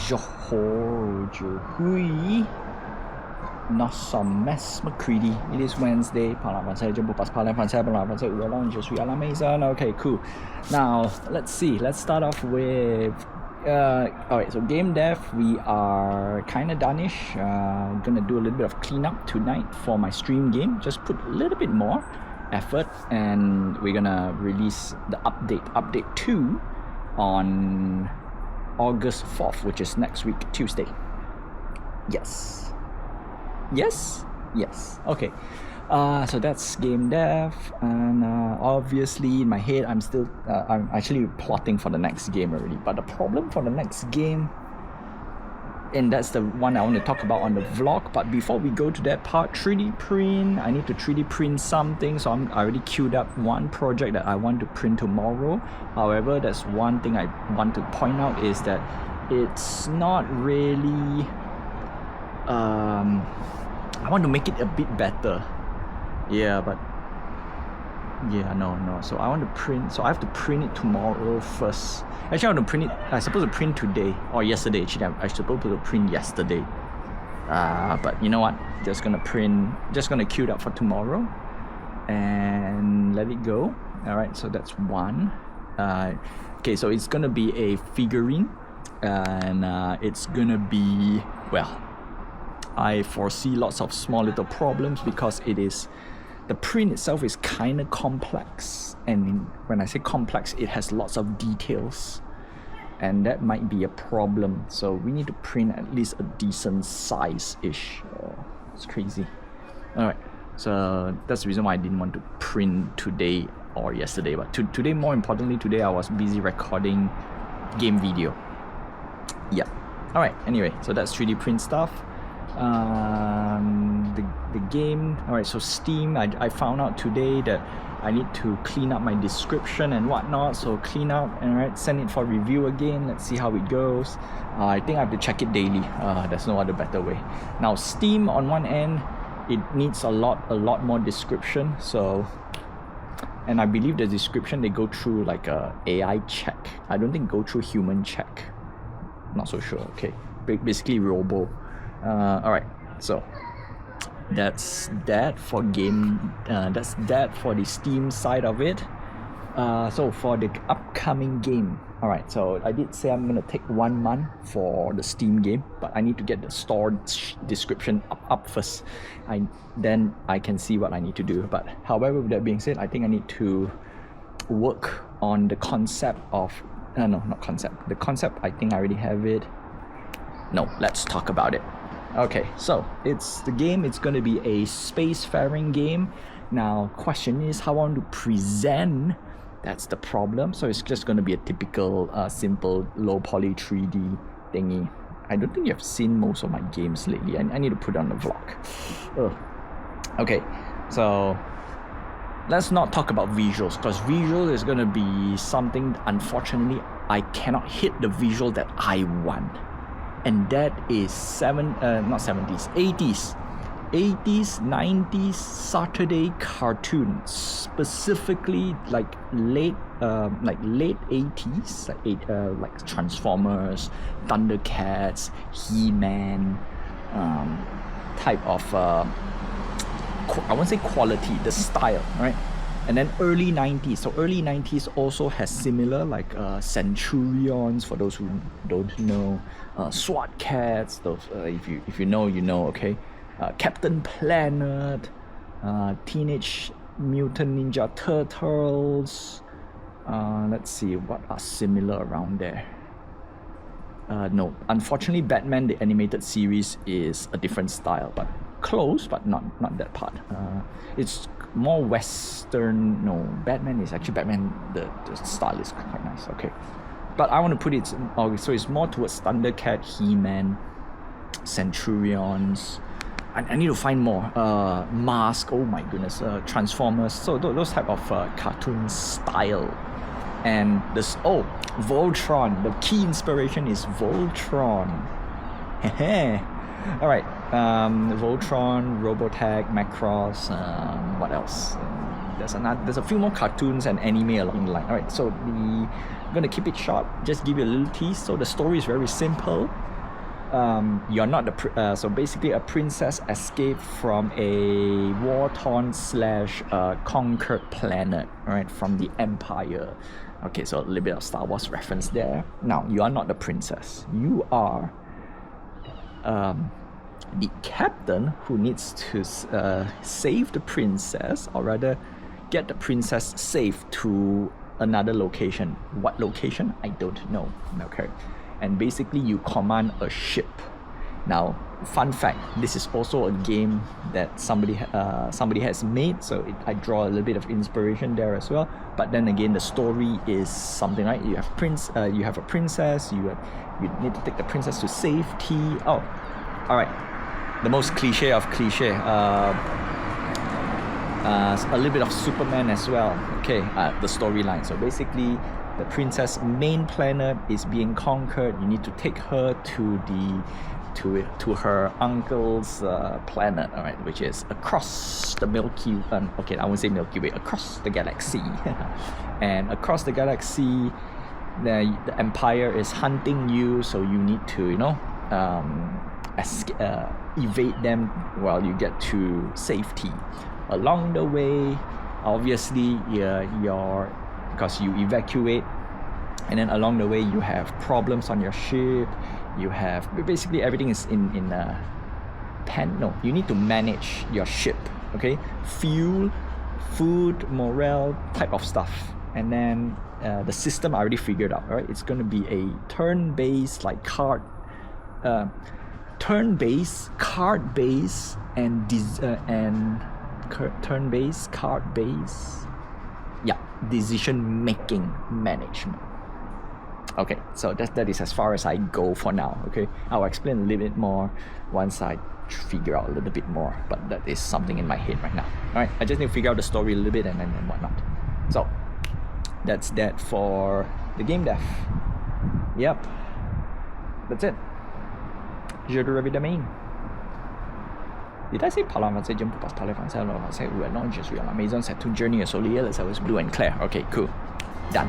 Johojohui Nosomes McCready. It is Wednesday. Okay, cool. Now, let's see. Let's start off with alright, so game dev, we are kind of done-ish. Gonna do a little bit of cleanup tonight for my stream game. Just put a little bit more effort, and we're gonna release the update 2 on August 4th, which is next week, Tuesday. Yes. Okay. So that's game dev, and obviously in my head I'm actually plotting for the next game already. But the problem for the next game, and that's the one I want to talk about on the vlog. But before we go to that part, 3D print. I need to 3D print something, so I already queued up one project that I want to print tomorrow. However, that's one thing I want to point out is that it's not really. I want to make it a bit better. Yeah, but no. So I want to print. So I have to print it tomorrow first. Actually, I want to print it. I'm supposed to print today or yesterday. Actually, I'm supposed to print yesterday. But you know what? Just gonna queue it up for tomorrow, and let it go. All right. So that's one. Okay. So it's gonna be a figurine, and it's gonna be, well, I foresee lots of small little problems because the print itself is kind of complex, and when I say complex, it has lots of details, and that might be a problem. So we need to print at least a decent size-ish. It's crazy. Alright, so that's the reason why I didn't want to print today or yesterday, but today, more importantly, today I was busy recording game video. Yeah. Alright, anyway, so that's 3D print stuff. The game. Alright, so Steam, I found out today that I need to clean up my description and whatnot. So clean up and send it for review again. Let's see how it goes. I think I have to check it daily. There's no other better way. Now Steam, on one end, it needs a lot more description. So, and I believe the description, they go through like a AI check. I don't think go through human check. Not so sure. Okay, basically robo. Alright, so that's that for game. That's that for the Steam side of it. So for the upcoming game, alright, so I did say I'm gonna take 1 month for the Steam game, but I need to get the store description up first. Then I can see what I need to do. But however, with that being said, I think I need to work on the concept of not concept. The concept, I think I already have it. No, let's talk about it. Okay, so it's gonna be a spacefaring game. Now, question is how I want to present. That's the problem. So it's just gonna be a typical, simple, low poly 3D thingy. I don't think you've seen most of my games lately. I need to put it on the vlog. Okay, so let's not talk about visuals, because visual is gonna be something, unfortunately, I cannot hit the visual that I want. And that is 80s, 90s Saturday cartoons, specifically like late 80s, like Transformers, Thundercats, He-Man, type of I won't say quality, the style, right? And then early 90s. So early 90s also has similar, like Centurions, for those who don't know, SWAT Cats, those if you know, you know, okay. Captain Planet, Teenage Mutant Ninja Turtles. Let's see what are similar around there. No, unfortunately, Batman the animated series is a different style, but close, but not that part. It's more Western. No, Batman is actually Batman. The style is quite nice. Okay, but I want to put it. So it's more towards Thundercat, He-Man, Centurions. I need to find more. Mask. Oh my goodness. Transformers. So those type of cartoon style. And this. Oh, Voltron. The key inspiration is Voltron. Hehe. All right. Voltron, Robotech, Macross. What else? There's a few more cartoons and anime along the line. All right. So I'm gonna keep it short. Just give you a little tease. So the story is very simple. you're not the so basically a princess escaped from a war-torn / conquered planet, right, from the Empire. Okay, so a little bit of Star Wars reference there. Now, you are not the princess. You are the captain who needs to save the princess, or rather get the princess safe to another location. What location? I don't know. Okay. And basically you command a ship. Now, fun fact, this is also a game that somebody has made, so I draw a little bit of inspiration there as well. But then again, the story is something like you have a princess, you need to take the princess to safety. Oh, all right. The most cliche of cliche. A little bit of Superman as well. Okay, the storyline. So basically, the princess' main planet is being conquered. You need to take her to her uncle's planet, all right, which is across the Milky. Okay, I won't say Milky Way. Across the galaxy, and across the galaxy, the Empire is hunting you. So you need to, evade them while you get to safety. Along the way, obviously, because you evacuate, and then along the way you have problems on your ship. You have basically everything is in a pen. No, you need to manage your ship. Okay, fuel, food, morale, type of stuff, and then the system I already figured out. Right, it's going to be a turn-based turn-based, card-based, and turn-based, card-based, decision-making management. Okay, so that is as far as I go for now. Okay, I'll explain a little bit more once I figure out a little bit more, but that is something in my head right now. Alright, I just need to figure out the story a little bit and whatnot. So that's that for the game dev. Yep, that's it. Je dois revider main. Did I say parlant français, je ne peux pas parler français alors français ou non, je suis à la maison, c'est une journée ensoleillée, le ciel is blue and clear. Okay, cool. Done.